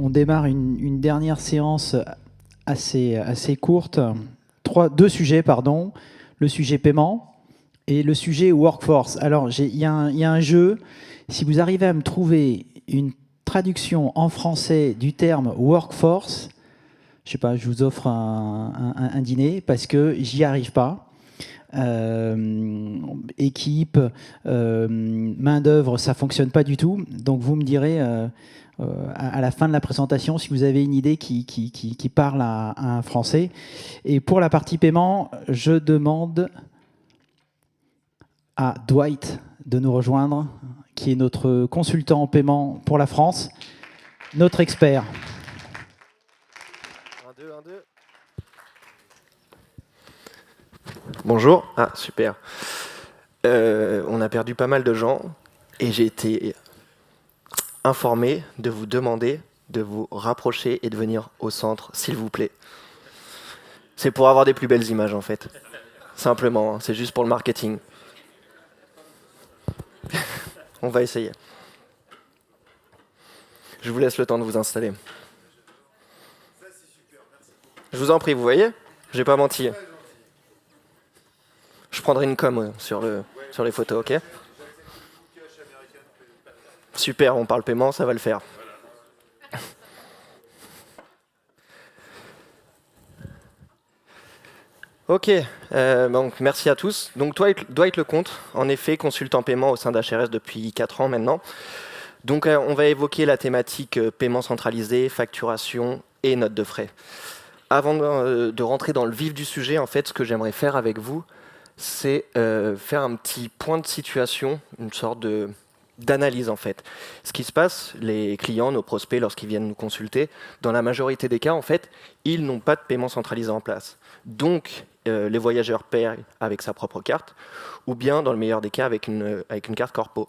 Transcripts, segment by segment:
On démarre une dernière séance assez courte. Deux sujets, pardon. Le sujet paiement et le sujet workforce. Alors, il y a un jeu. Si vous arrivez à me trouver une traduction en français du terme workforce, je sais pas, je vous offre un dîner parce que j'y arrive pas. Équipe, main-d'œuvre, ça fonctionne pas du tout. Donc vous me direz à la fin de la présentation si vous avez une idée qui parle à un Français. Et pour la partie paiement, je demande à Dwight de nous rejoindre, qui est notre consultant en paiement pour la France, notre expert. 1, 2, 1, 2. Bonjour. Ah, super. On a perdu pas mal de gens et j'ai été informé de vous demander de vous rapprocher et de venir au centre, s'il vous plaît. C'est pour avoir des plus belles images, en fait. Simplement, hein, c'est juste pour le marketing. On va essayer. Je vous laisse le temps de vous installer. Je vous en prie, vous voyez ? J'ai pas menti. Je prendrai une com sur les photos, ok ? Super, on parle paiement, ça va le faire. Ok, donc merci à tous. Donc Dwight Lecomte, en effet, consultant paiement au sein d'HRS depuis 4 ans maintenant. Donc on va évoquer la thématique paiement centralisé, facturation et notes de frais. Avant de rentrer dans le vif du sujet, en fait, ce que j'aimerais faire avec vous, c'est faire un petit point de situation, une sorte d'analyse en fait. Ce qui se passe, les clients, nos prospects, lorsqu'ils viennent nous consulter, dans la majorité des cas, en fait, ils n'ont pas de paiement centralisé en place. Donc, les voyageurs paient avec sa propre carte, ou bien, dans le meilleur des cas, avec une carte corpo.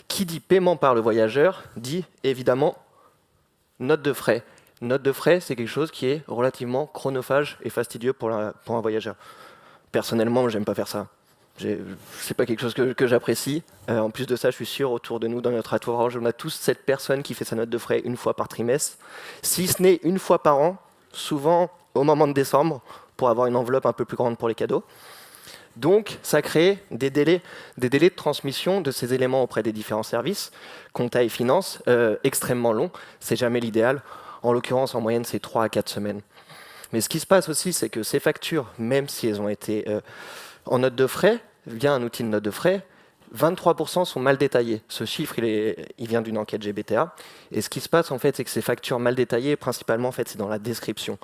Qui dit paiement par le voyageur, dit évidemment note de frais. Note de frais, c'est quelque chose qui est relativement chronophage et fastidieux pour un voyageur. Personnellement, j'aime pas faire ça. C'est pas quelque chose que j'apprécie. En plus de ça, je suis sûr, autour de nous, dans notre entourage, on a tous cette personne qui fait sa note de frais une fois par trimestre. Si ce n'est une fois par an, souvent au moment de décembre, pour avoir une enveloppe un peu plus grande pour les cadeaux. Donc, ça crée des délais de transmission de ces éléments auprès des différents services, compta et finance, extrêmement longs. C'est jamais l'idéal. En l'occurrence, en moyenne, c'est 3 à 4 semaines. Mais ce qui se passe aussi, c'est que ces factures, même si elles ont été en note de frais, via un outil de note de frais, 23% sont mal détaillés. Ce chiffre, il vient d'une enquête GBTA. Et ce qui se passe, en fait, c'est que ces factures mal détaillées, principalement, en fait, c'est dans la description.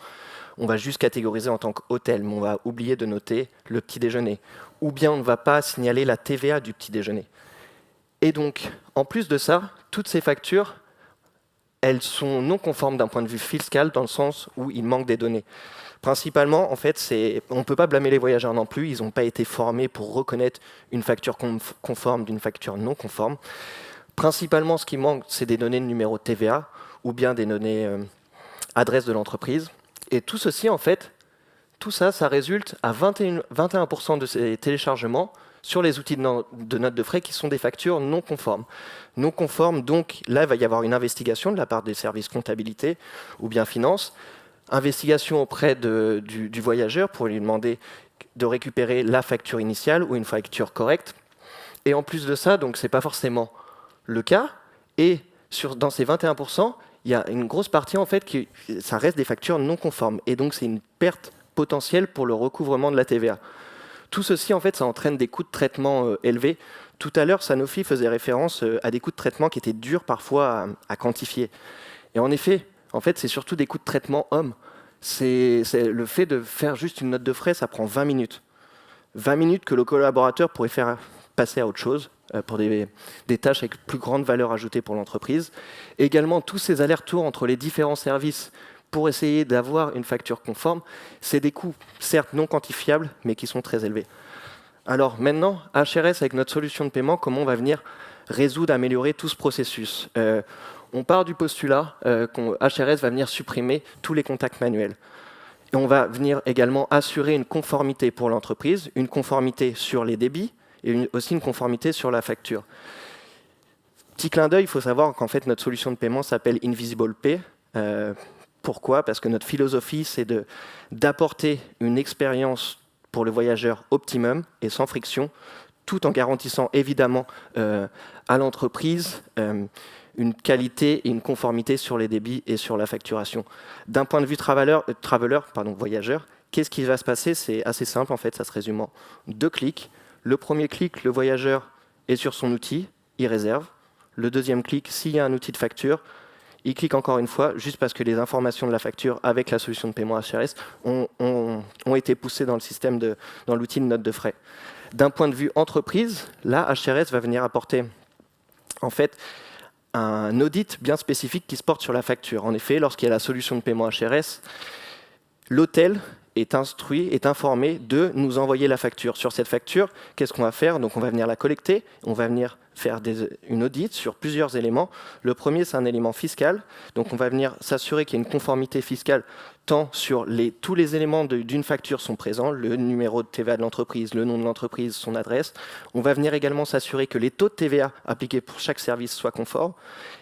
On va juste catégoriser en tant qu'hôtel, mais on va oublier de noter le petit déjeuner. Ou bien on ne va pas signaler la TVA du petit déjeuner. Et donc, en plus de ça, toutes ces factures, elles sont non conformes d'un point de vue fiscal, dans le sens où il manque des données. Principalement, en fait, on ne peut pas blâmer les voyageurs non plus. Ils n'ont pas été formés pour reconnaître une facture conforme d'une facture non conforme. Principalement, ce qui manque, c'est des données de numéro de TVA ou bien des données adresse de l'entreprise. Et tout ceci, en fait, tout ça, ça résulte à 21% de ces téléchargements sur les outils de notes de frais qui sont des factures non conformes. Non conformes, donc là, il va y avoir une investigation de la part des services comptabilité ou bien finance, investigation auprès du voyageur pour lui demander de récupérer la facture initiale ou une facture correcte. Et en plus de ça, donc c'est pas forcément le cas. Et dans ces 21%, il y a une grosse partie, en fait, ça reste des factures non conformes. Et donc, c'est une perte potentielle pour le recouvrement de la TVA. Tout ceci, en fait, ça entraîne des coûts de traitement élevés. Tout à l'heure, Sanofi faisait référence à des coûts de traitement qui étaient durs parfois à quantifier. Et en effet, c'est surtout des coûts de traitement hommes. C'est le fait de faire juste une note de frais, ça prend 20 minutes. 20 minutes que le collaborateur pourrait faire passer à autre chose, pour des tâches avec plus grande valeur ajoutée pour l'entreprise. Également, tous ces allers-retours entre les différents services pour essayer d'avoir une facture conforme, c'est des coûts, certes non quantifiables, mais qui sont très élevés. Alors maintenant, HRS, avec notre solution de paiement, comment on va venir résoudre, améliorer tout ce processus ? On part du postulat qu'HRS va venir supprimer tous les contacts manuels. Et on va venir également assurer une conformité pour l'entreprise, une conformité sur les débits, et aussi une conformité sur la facture. Petit clin d'œil, il faut savoir qu'en fait, notre solution de paiement s'appelle Invisible Pay. Pourquoi ? Parce que notre philosophie, c'est d'apporter une expérience pour le voyageur optimum et sans friction, tout en garantissant évidemment à l'entreprise une qualité et une conformité sur les débits et sur la facturation. D'un point de vue voyageur, qu'est-ce qui va se passer ? C'est assez simple en fait, ça se résume en 2 clics. Le premier clic, le voyageur est sur son outil, il réserve. Le deuxième clic, s'il y a un outil de facture, il clique encore une fois, juste parce que les informations de la facture avec la solution de paiement HRS ont été poussées dans le système, dans l'outil de note de frais. D'un point de vue entreprise, là, HRS va venir apporter en fait un audit bien spécifique qui se porte sur la facture. En effet, lorsqu'il y a la solution de paiement HRS, l'hôtel est informé de nous envoyer la facture. Sur cette facture, qu'est-ce qu'on va faire ? Donc on va venir la collecter, on va venir faire une audit sur plusieurs éléments. Le premier, c'est un élément fiscal. Donc on va venir s'assurer qu'il y a une conformité fiscale tant sur tous les éléments d'une facture sont présents, le numéro de TVA de l'entreprise, le nom de l'entreprise, son adresse. On va venir également s'assurer que les taux de TVA appliqués pour chaque service soient conformes.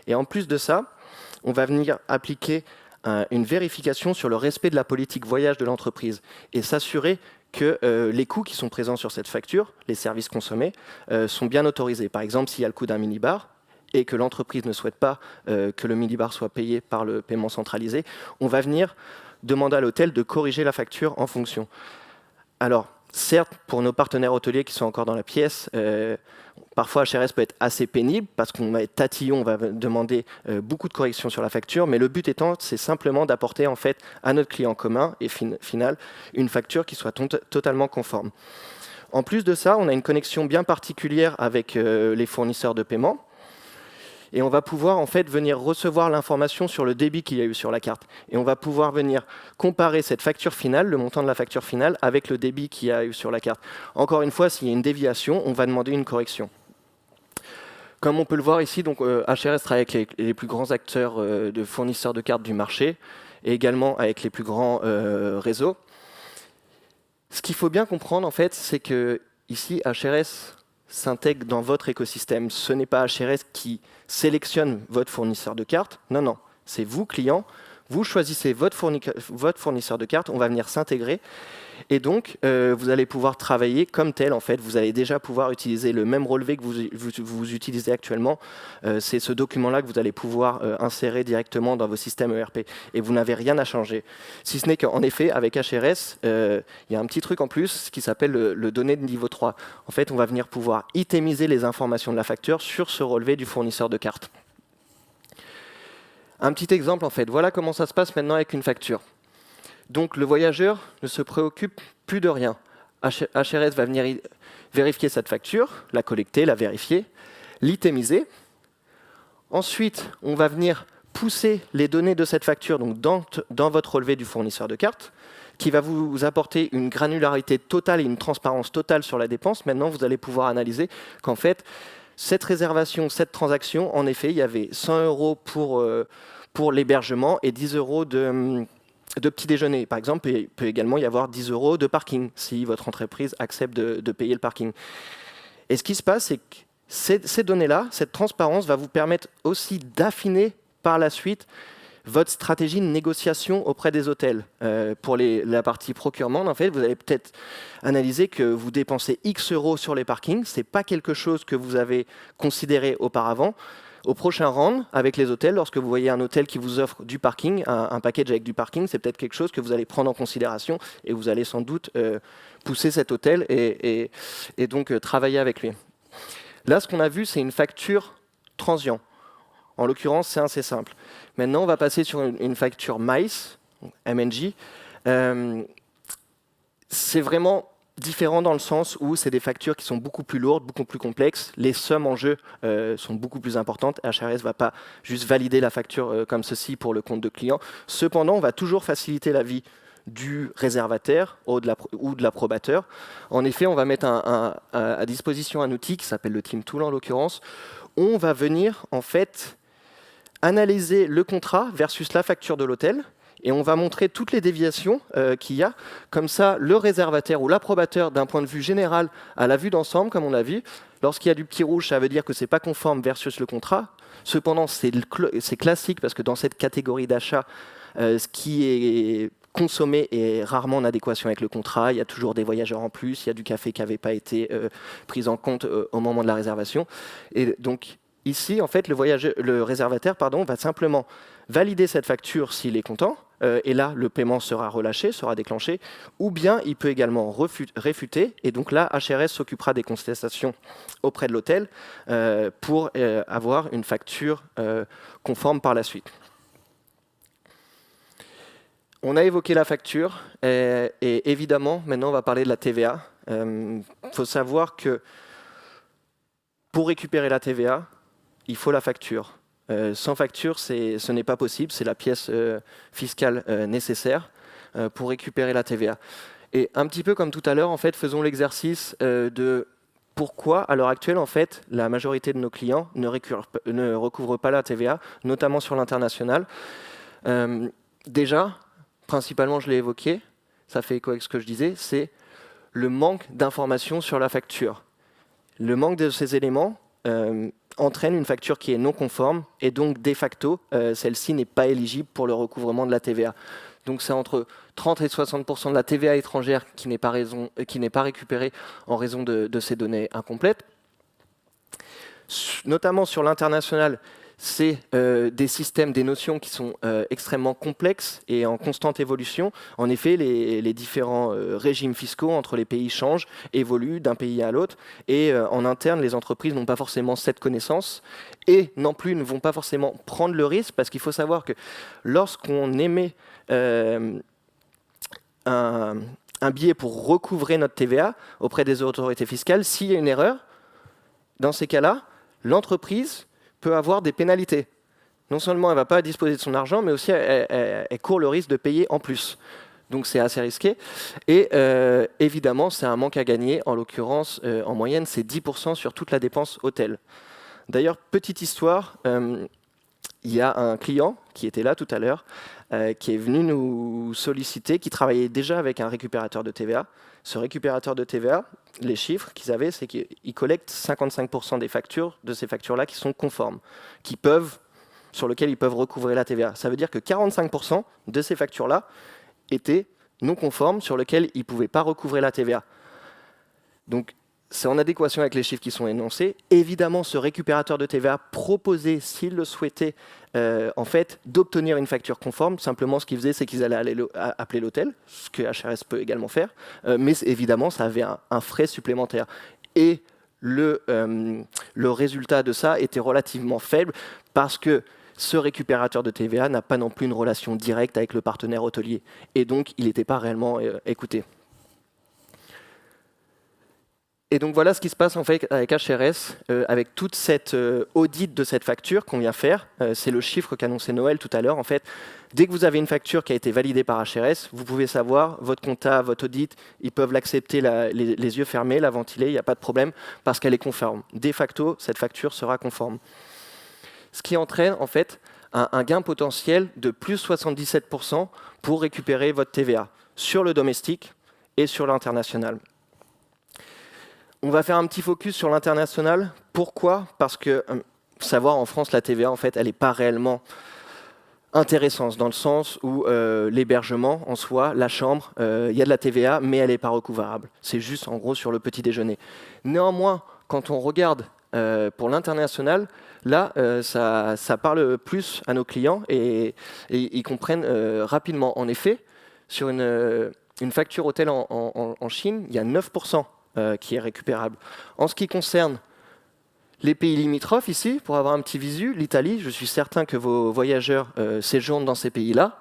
Et en plus de ça, on va venir appliquer une vérification sur le respect de la politique voyage de l'entreprise et s'assurer que les coûts qui sont présents sur cette facture, les services consommés, sont bien autorisés. Par exemple, s'il y a le coût d'un minibar et que l'entreprise ne souhaite pas que le minibar soit payé par le paiement centralisé, on va venir demander à l'hôtel de corriger la facture en fonction. Alors, certes, pour nos partenaires hôteliers qui sont encore dans la pièce, parfois HRS peut être assez pénible parce qu'on va être tatillon, on va demander beaucoup de corrections sur la facture, mais le but étant, c'est simplement d'apporter en fait à notre client commun et final une facture qui soit totalement conforme. En plus de ça, on a une connexion bien particulière avec les fournisseurs de paiement. Et on va pouvoir en fait venir recevoir l'information sur le débit qu'il y a eu sur la carte. Et on va pouvoir venir comparer cette facture finale, le montant de la facture finale, avec le débit qu'il y a eu sur la carte. Encore une fois, s'il y a une déviation, on va demander une correction. Comme on peut le voir ici, donc, HRS travaille avec les plus grands acteurs de fournisseurs de cartes du marché et également avec les plus grands réseaux. Ce qu'il faut bien comprendre, en fait, c'est que ici, HRS s'intègre dans votre écosystème. Ce n'est pas HRS qui sélectionne votre fournisseur de cartes. Non, non. C'est vous, client. Vous choisissez votre fournisseur de cartes. On va venir s'intégrer. Et donc, vous allez pouvoir travailler comme tel. En fait, vous allez déjà pouvoir utiliser le même relevé que vous utilisez actuellement. C'est ce document-là que vous allez pouvoir insérer directement dans vos systèmes ERP. Et vous n'avez rien à changer. Si ce n'est qu'en effet, avec HRS, il y a un petit truc en plus qui s'appelle le données de niveau 3. En fait, on va venir pouvoir itémiser les informations de la facture sur ce relevé du fournisseur de cartes. Un petit exemple, en fait. Voilà comment ça se passe maintenant avec une facture. Donc le voyageur ne se préoccupe plus de rien. HRS va venir vérifier cette facture, la collecter, la vérifier, l'itémiser. Ensuite, on va venir pousser les données de cette facture donc dans votre relevé du fournisseur de cartes, qui va vous apporter une granularité totale et une transparence totale sur la dépense. Maintenant, vous allez pouvoir analyser qu'en fait, cette réservation, cette transaction, en effet, il y avait 100 € pour l'hébergement et 10 € de petit déjeuner. Par exemple, il peut également y avoir 10 € de parking si votre entreprise accepte de payer le parking. Et ce qui se passe, c'est que ces données-là, cette transparence va vous permettre aussi d'affiner par la suite votre stratégie de négociation auprès des hôtels. Pour la partie procurement, en fait, vous allez peut-être analyser que vous dépensez X € sur les parkings. Ce n'est pas quelque chose que vous avez considéré auparavant. Au prochain round, avec les hôtels, lorsque vous voyez un hôtel qui vous offre du parking, un package avec du parking, c'est peut-être quelque chose que vous allez prendre en considération et vous allez sans doute pousser cet hôtel et donc travailler avec lui. Là, ce qu'on a vu, c'est une facture transient. En l'occurrence, c'est assez simple. Maintenant, on va passer sur une facture MICE, MNJ. C'est vraiment différent dans le sens où c'est des factures qui sont beaucoup plus lourdes, beaucoup plus complexes. Les sommes en jeu sont beaucoup plus importantes. HRS ne va pas juste valider la facture comme ceci pour le compte de client. Cependant, on va toujours faciliter la vie du réservataire ou de l'approbateur. En effet, on va mettre à disposition un outil qui s'appelle le Team Tool en l'occurrence. On va venir en fait analyser le contrat versus la facture de l'hôtel et on va montrer toutes les déviations qu'il y a. Comme ça, le réservataire ou l'approbateur, d'un point de vue général, à la vue d'ensemble, comme on l'a vu, lorsqu'il y a du petit rouge, ça veut dire que ce n'est pas conforme versus le contrat. Cependant, c'est classique parce que dans cette catégorie d'achat, ce qui est consommé est rarement en adéquation avec le contrat. Il y a toujours des voyageurs en plus, il y a du café qui n'avait pas été pris en compte au moment de la réservation. Et donc ici, en fait, le réservataire va simplement valider cette facture s'il est content, et là, le paiement sera relâché, sera déclenché, ou bien il peut également réfuter, et donc là, HRS s'occupera des contestations auprès de l'hôtel pour avoir une facture conforme par la suite. On a évoqué la facture, et évidemment, maintenant on va parler de la TVA. Il faut savoir que pour récupérer la TVA, il faut la facture. Sans facture, ce n'est pas possible, c'est la pièce fiscale nécessaire pour récupérer la TVA. Et un petit peu comme tout à l'heure, en fait, faisons l'exercice de pourquoi, à l'heure actuelle, en fait, la majorité de nos clients ne recouvrent pas la TVA, notamment sur l'international. Déjà, principalement, je l'ai évoqué, ça fait écho avec ce que je disais, c'est le manque d'informations sur la facture. Le manque de ces éléments entraîne une facture qui est non conforme et donc, de facto, celle-ci n'est pas éligible pour le recouvrement de la TVA. Donc c'est entre 30 et 60% de la TVA étrangère qui n'est pas récupérée en raison de ces données incomplètes. Notamment sur l'international, c'est des systèmes, des notions qui sont extrêmement complexes et en constante évolution. En effet, les différents régimes fiscaux entre les pays changent, évoluent d'un pays à l'autre. Et en interne, les entreprises n'ont pas forcément cette connaissance et non plus ne vont pas forcément prendre le risque, parce qu'il faut savoir que lorsqu'on émet un billet pour recouvrer notre TVA auprès des autorités fiscales, s'il y a une erreur, dans ces cas-là, l'entreprise peut avoir des pénalités. Non seulement elle ne va pas disposer de son argent, mais aussi elle court le risque de payer en plus. Donc c'est assez risqué. Et évidemment, c'est un manque à gagner. En l'occurrence, en moyenne, c'est 10% sur toute la dépense hôtel. D'ailleurs, petite histoire, il y a un client qui était là tout à l'heure, qui est venu nous solliciter, qui travaillait déjà avec un récupérateur de TVA. Ce récupérateur de TVA, les chiffres qu'ils avaient, c'est qu'ils collectent 55% des factures, de ces factures-là, qui sont conformes, sur lesquelles ils peuvent recouvrer la TVA. Ça veut dire que 45% de ces factures-là étaient non conformes, sur lesquelles ils ne pouvaient pas recouvrer la TVA. Donc, c'est en adéquation avec les chiffres qui sont énoncés. Évidemment, ce récupérateur de TVA proposait, s'il le souhaitait, en fait, d'obtenir une facture conforme. Simplement, ce qu'ils faisaient, c'est qu'ils allaient appeler l'hôtel, ce que HRS peut également faire. Mais évidemment, ça avait un frais supplémentaire. Et le résultat de ça était relativement faible, parce que ce récupérateur de TVA n'a pas non plus une relation directe avec le partenaire hôtelier. Et donc, il n'était pas réellement écouté. Et donc voilà ce qui se passe en fait avec HRS, avec toute cette audit de cette facture qu'on vient faire. C'est le chiffre qu'annonçait Noël tout à l'heure. En fait, dès que vous avez une facture qui a été validée par HRS, vous pouvez savoir, votre compta, votre audit, ils peuvent l'accepter les yeux fermés, la ventiler, il n'y a pas de problème, parce qu'elle est conforme. De facto, cette facture sera conforme. Ce qui entraîne en fait un gain potentiel de plus 77% pour récupérer votre TVA sur le domestique et sur l'international. On va faire un petit focus sur l'international. Pourquoi ? Parce que, savoir, en France, la TVA, en fait, elle n'est pas réellement intéressante, dans le sens où l'hébergement, en soi, la chambre, il y a de la TVA, mais elle n'est pas recouvrable. C'est juste, en gros, sur le petit déjeuner. Néanmoins, quand on regarde pour l'international, là, ça parle plus à nos clients et ils comprennent rapidement. En effet, sur une facture hôtel en Chine, il y a 9% qui est récupérable. En ce qui concerne les pays limitrophes ici, pour avoir un petit visu, l'Italie, je suis certain que vos voyageurs séjournent dans ces pays-là.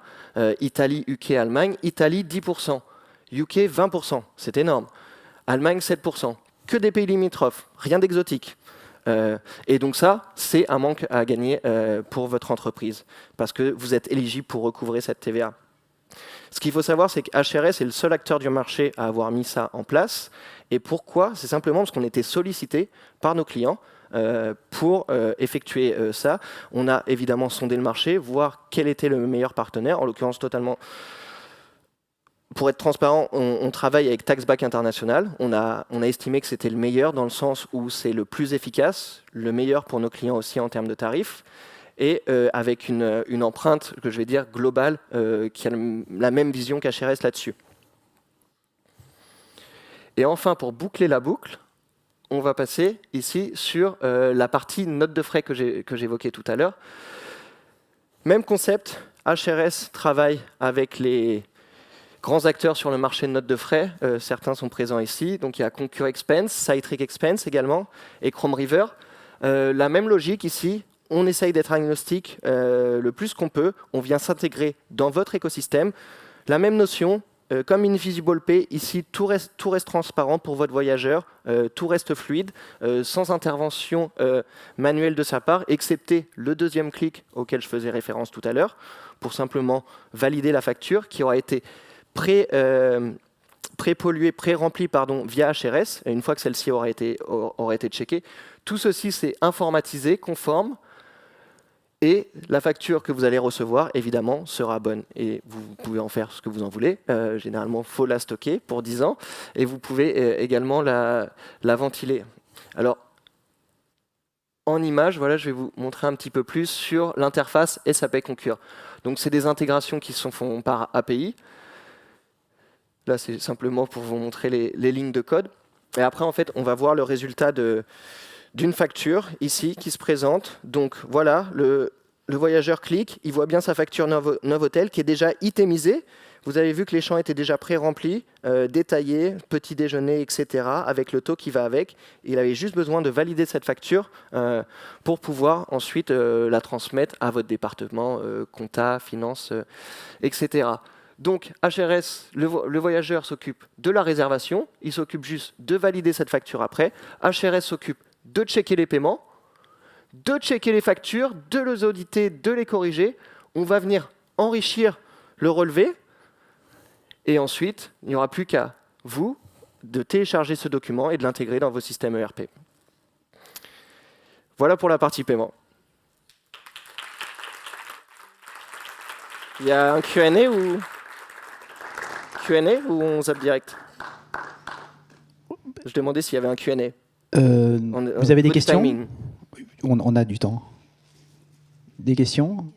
Italie, UK, Allemagne. Italie, 10%. UK, 20%. C'est énorme. Allemagne, 7%. Que des pays limitrophes, rien d'exotique. Et donc ça, c'est un manque à gagner pour votre entreprise, parce que vous êtes éligible pour recouvrer cette TVA. Ce qu'il faut savoir, c'est que HRS est le seul acteur du marché à avoir mis ça en place. Et pourquoi ? C'est simplement parce qu'on était sollicité par nos clients pour effectuer ça. On a évidemment sondé le marché, voir quel était le meilleur partenaire, en l'occurrence totalement pour être transparent, on travaille avec TaxBack International. On a estimé que c'était le meilleur dans le sens où c'est le plus efficace, le meilleur pour nos clients aussi en termes de tarifs, et avec une empreinte que je vais dire globale qui a la même vision qu'HRS là-dessus. Et enfin, pour boucler la boucle, on va passer ici sur la partie note de frais que j'évoquais tout à l'heure. Même concept, HRS travaille avec les grands acteurs sur le marché de notes de frais. Certains sont présents ici. Donc il y a Concur Expense, Citrix Expense également, et Chrome River. La même logique ici, on essaye d'être agnostique le plus qu'on peut. On vient s'intégrer dans votre écosystème. La même notion. Comme Invisible Pay, ici, tout reste transparent pour votre voyageur, tout reste fluide, sans intervention manuelle de sa part, excepté le deuxième clic auquel je faisais référence tout à l'heure, pour simplement valider la facture qui aura été pré-polluée, pré-remplie via HRS, et une fois que celle-ci aura été checkée. Tout ceci, c'est informatisé, conforme, et la facture que vous allez recevoir, évidemment, sera bonne. Et vous pouvez en faire ce que vous en voulez. Généralement, il faut la stocker pour 10 ans. Et vous pouvez également la ventiler. Alors, en image, voilà, je vais vous montrer un petit peu plus sur l'interface SAP Concur. Donc, c'est des intégrations qui se font par API. Là, c'est simplement pour vous montrer les lignes de code. Et après, en fait, on va voir le résultat d'une facture ici qui se présente. Donc voilà, le voyageur clique, il voit bien sa facture Novotel qui est déjà itemisée. Vous avez vu que les champs étaient déjà pré-remplis, détaillés, petit déjeuner, etc., avec le taux qui va avec. Il avait juste besoin de valider cette facture pour pouvoir ensuite la transmettre à votre département, compta, finance, etc. Donc HRS, le voyageur s'occupe de la réservation, il s'occupe juste de valider cette facture après. HRS s'occupe de checker les paiements, de checker les factures, de les auditer, de les corriger. On va venir enrichir le relevé. Et ensuite, il n'y aura plus qu'à vous de télécharger ce document et de l'intégrer dans vos systèmes ERP. Voilà pour la partie paiement. Il y a un Q&A ou on zappe direct? Je demandais s'il y avait un Q&A. Vous avez des questions? On a du temps. Des questions?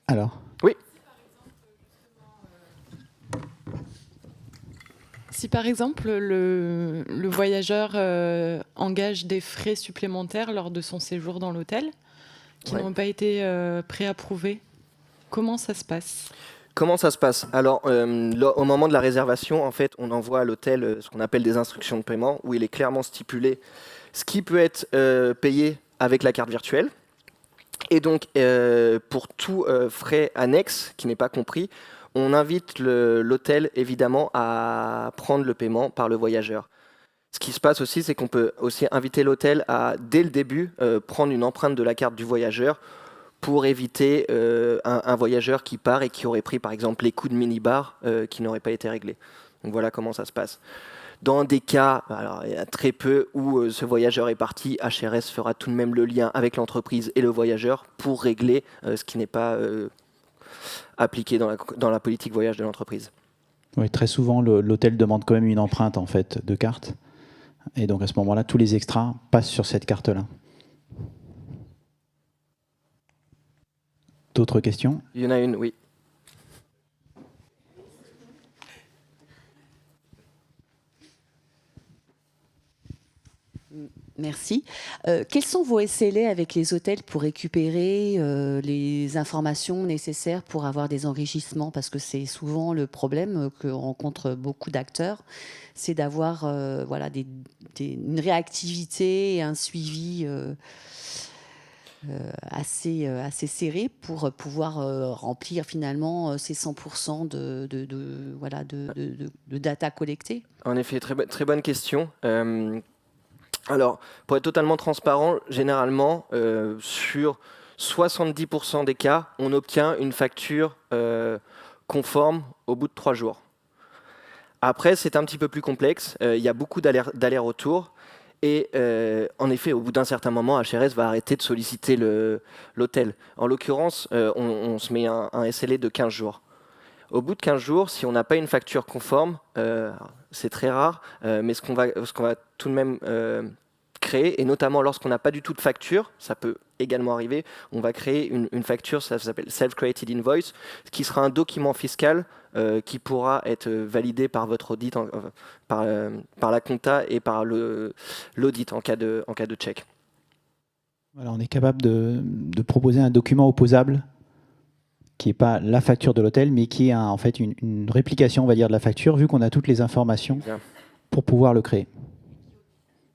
Alors? Oui. Si par exemple le voyageur engage des frais supplémentaires lors de son séjour dans l'hôtel qui n'ont pas été préapprouvés, comment ça se passe? Comment ça se passe? Alors, au moment de la réservation, en fait, on envoie à l'hôtel ce qu'on appelle des instructions de paiement, où il est clairement stipulé ce qui peut être payé avec la carte virtuelle. Et donc, pour tout frais annexe qui n'est pas compris, on invite l'hôtel, évidemment, à prendre le paiement par le voyageur. Ce qui se passe aussi, c'est qu'on peut aussi inviter l'hôtel à, dès le début, prendre une empreinte de la carte du voyageur pour éviter un voyageur qui part et qui aurait pris par exemple les coûts de minibar qui n'auraient pas été réglés. Donc voilà comment ça se passe. Dans des cas, alors il y a très peu où ce voyageur est parti, HRS fera tout de même le lien avec l'entreprise et le voyageur pour régler ce qui n'est pas appliqué dans la politique voyage de l'entreprise. Oui, très souvent l'hôtel demande quand même une empreinte en fait de carte. Et donc à ce moment-là, tous les extras passent sur cette carte-là. D'autres questions? Il y en a une, oui. Merci. Quels sont vos SLA avec les hôtels pour récupérer les informations nécessaires pour avoir des enrichissements? Parce que c'est souvent le problème que rencontrent beaucoup d'acteurs, c'est d'avoir une réactivité et un suivi assez serré pour pouvoir remplir finalement ces 100% de data collectée. En effet, très bonne question. Alors, pour être totalement transparent, généralement, sur 70% des cas, on obtient une facture conforme au bout de 3 jours. Après, c'est un petit peu plus complexe. Il y a beaucoup d'allers-retours. Et en effet, au bout d'un certain moment, HRS va arrêter de solliciter l'hôtel. En l'occurrence, on se met un SLA de 15 jours. Au bout de 15 jours, si on n'a pas une facture conforme, c'est très rare, mais ce qu'on va tout de même créer, et notamment lorsqu'on n'a pas du tout de facture, ça peut également arriver, on va créer une facture, ça s'appelle Self-Created Invoice, qui sera un document fiscal qui pourra être validé par votre audit, par la compta et par l'audit en cas de chèque. Voilà, on est capable de proposer un document opposable qui n'est pas la facture de l'hôtel, mais qui est en fait une réplication, on va dire, de la facture, vu qu'on a toutes les informations pour pouvoir le créer.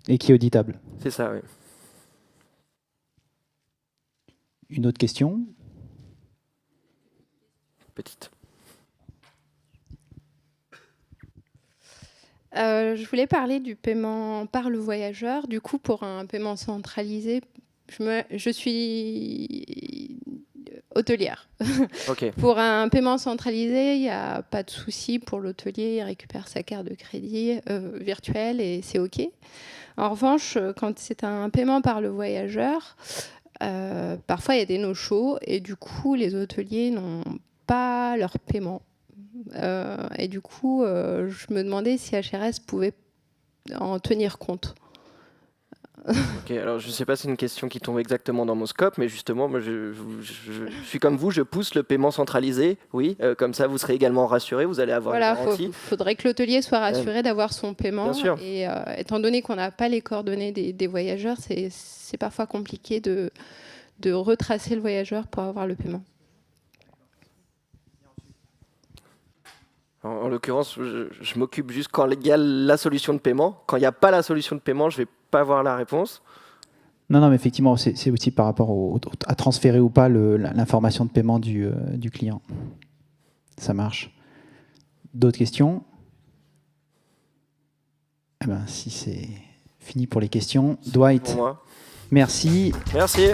Et qui est auditable. C'est ça, oui. Une autre question? Petite. Je voulais parler du paiement par le voyageur. Du coup, pour un paiement centralisé, je suis hôtelière. Okay. Pour un paiement centralisé, il n'y a pas de souci pour l'hôtelier. Il récupère sa carte de crédit virtuelle et c'est OK. En revanche, quand c'est un paiement par le voyageur, parfois il y a des no-shows et du coup, les hôteliers n'ont pas leur paiement. Et du coup, je me demandais si HRS pouvait en tenir compte. Ok, alors je ne sais pas si c'est une question qui tombe exactement dans mon scope, mais justement, moi, je suis comme vous, je pousse le paiement centralisé, oui, comme ça vous serez également rassurés, vous allez avoir une garantie. Il faudrait que l'hôtelier soit rassuré d'avoir son paiement. Bien sûr. Et étant donné qu'on n'a pas les coordonnées des voyageurs, c'est parfois compliqué de retracer le voyageur pour avoir le paiement. En l'occurrence, je m'occupe juste quand il y a la solution de paiement. Quand il n'y a pas la solution de paiement, je ne vais pas avoir la réponse. Non, mais effectivement, c'est aussi par rapport à transférer ou pas l'information de paiement du client. Ça marche. D'autres questions? Eh ben, si c'est fini pour les questions, Dwight, pour moi. merci. Merci.